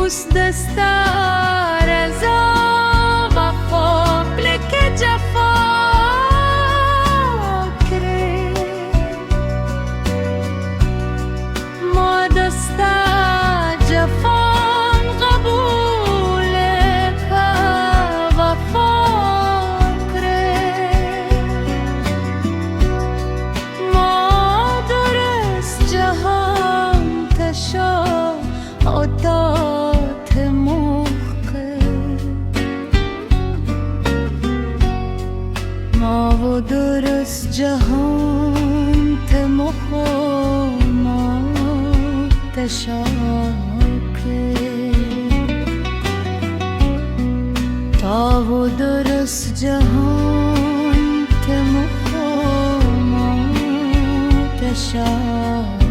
دوست دستار رضا وفا لک جفا کری ما دستا جفان قبول که وفا کری ما درست جهان تشا عدات موقع ما و درست جهان تمخو ما تشاکر تا و درست جهان تمخو ما تشاکر